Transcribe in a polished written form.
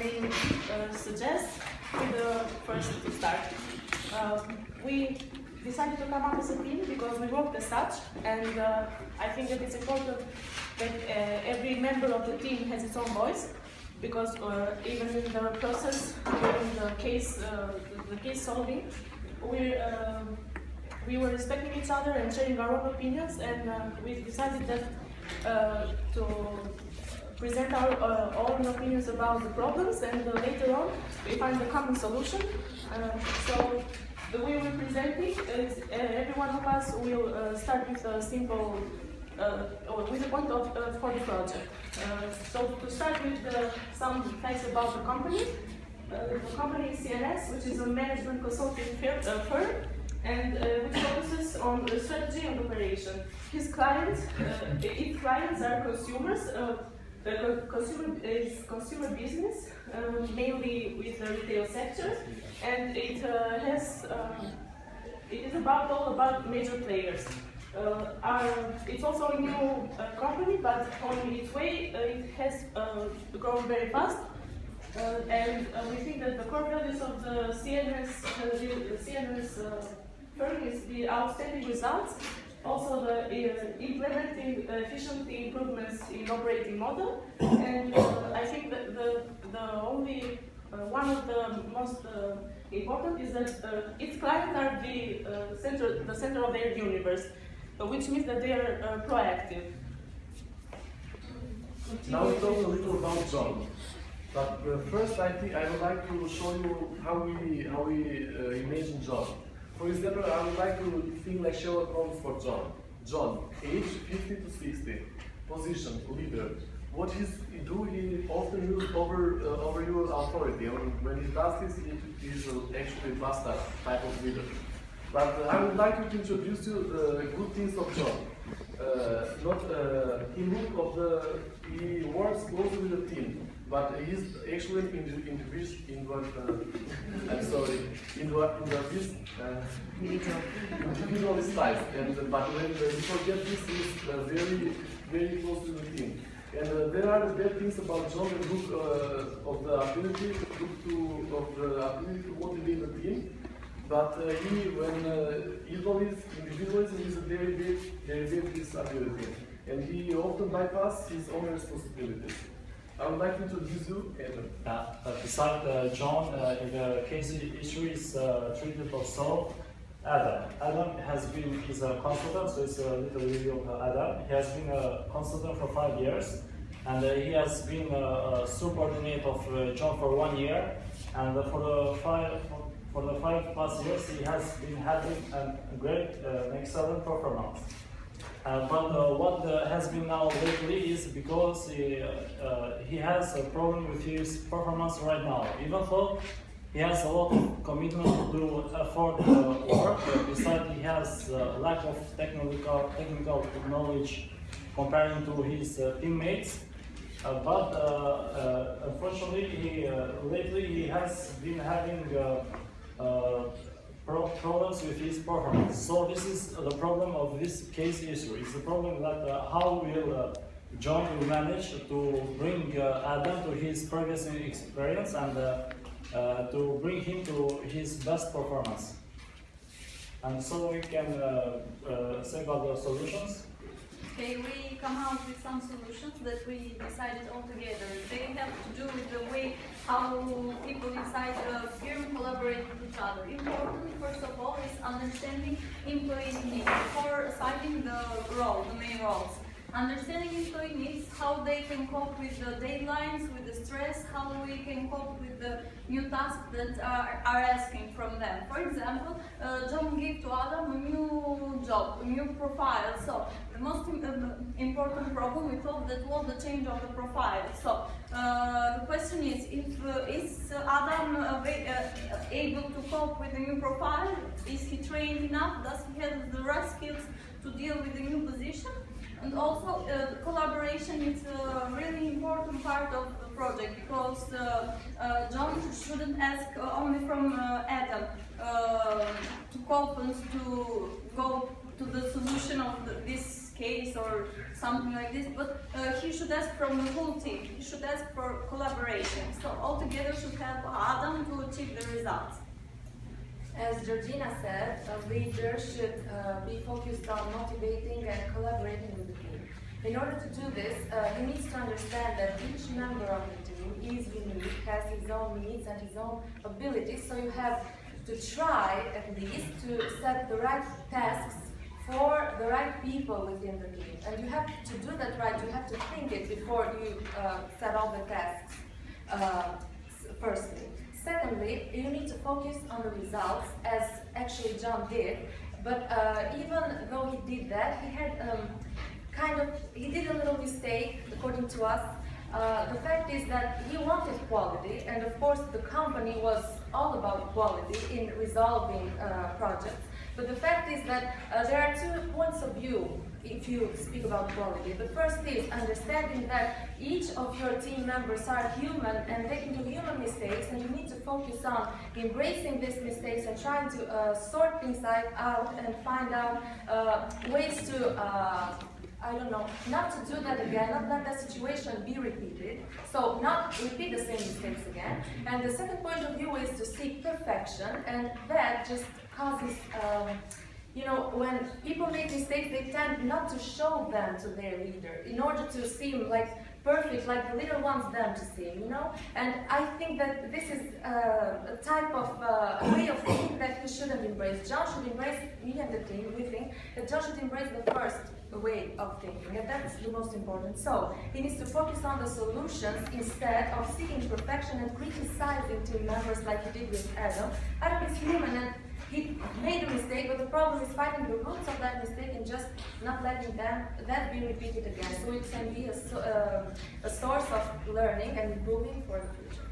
may suggest with the first to start. We decided to come up as a team because we worked as such, and I think that it's important that every member of the team has its own voice, because even in the process, during the case solving, we were respecting each other and sharing our own opinions, and we decided that to present our own opinions about the problems, and later on we find a common solution. So the way we present it is every one of us will start with a simple, with a point for the project. So to start with some facts about the company. The company is CNS, which is a management consulting firm, and which focuses on strategy and operation. Its clients are consumers. The consumer business, mainly with the retail sector, and it is all about major players. It's also a new company, but on its way it has grown very fast. And we think that the core values of the CNS firm is the outstanding results, also the implementing efficient improvements in operating model, and I think that the only one of the most important is that its clients are the center of their universe, which means that they are proactive. Now we talk a little about John. But first, I think I would like to show you how we imagine John. For example, I would like to think like Sherlock Holmes for John. John, age 50 to 60, position leader. What he do? He often uses over your authority. And when he does this, he is actually master type of leader. But I would like to introduce you the good things of John. He works closely with the team, but he's actually individualist type. But when you forget this, he's very, very close to the team. And there are bad things about John, the good of the ability to motivate the team. But individualism is a very big disability, and he often bypasses his own responsibilities. I would like to introduce you, Adam. Beside John, in the case issue is treated also Adam. Adam is a consultant, so it's a little review of Adam. He has been a consultant for 5 years, and he has been a subordinate of John for 1 year, and for the 5+ years he has been having a great, excellent performance. But what has been now lately is because he has a problem with his performance right now. Even though he has a lot of commitment to do effort work, besides he has lack of technical knowledge comparing to his teammates. But unfortunately, lately he has been having problems with his performance. So this is the problem of this case issue. It's the problem that how will John will manage to bring Adam to his previous experience and to bring him to his best performance. And so we can say about the solutions. Okay, we come out with some solutions that we decided all together. They have to do with the way how people inside the firm collaborate with each other. Important, first of all, is understanding employee needs before assigning the main roles. Understanding employee needs, how they can cope with the deadlines, with the stress, how we can cope with the new tasks that are asking from them. For example, John gave to Adam a new job, a new profile. So the most important problem we thought that was the change of the profile. So the question is Adam able to cope with the new profile? Is he trained enough? Does he have the right skills to deal with the new position? And also, collaboration is a really important part of the project, because John shouldn't ask only from Adam to cope and to go to the solution of this case or something like this, but he should ask from the whole team. He should ask for collaboration. So all together should help Adam to achieve the results. As Georgina said, a leader should be focused on motivating and collaborating with the team. In order to do this, he needs to understand that each member of the team is unique, has his own needs and his own abilities, so you have to try, at least, to set the right tasks for the right people within the team. And you have to do that right, you have to think it before you set all the tasks, firstly. Secondly, you need to focus on the results, as actually John did, but even though he did that, he had he did a little mistake, according to us. The fact is that he wanted quality, and of course the company was all about quality in resolving projects. But the fact is that there are 2 points of view if you speak about quality. The first is understanding that each of your team members are human and they can do human mistakes, and you need to focus on embracing these mistakes and trying to sort things out and find out ways to I don't know, not to do that again, not let that situation be repeated. So not repeat the same mistakes again. And the second point of view is to seek perfection, and that just causes, you know, when people make mistakes, they tend not to show them to their leader in order to seem like perfect, like the leader wants them to seem, you know? And I think that this is a type of way of thinking that he should have embraced. John should embrace, me and the team, we think, that John should embrace the first way of thinking, and that's the most important. So he needs to focus on the solutions instead of seeking perfection and criticizing team members like he did with Adam. Adam is human and he made a mistake, but the problem is finding the roots of that mistake and just not letting that be repeated again. So it can be a source of learning and improving for the future.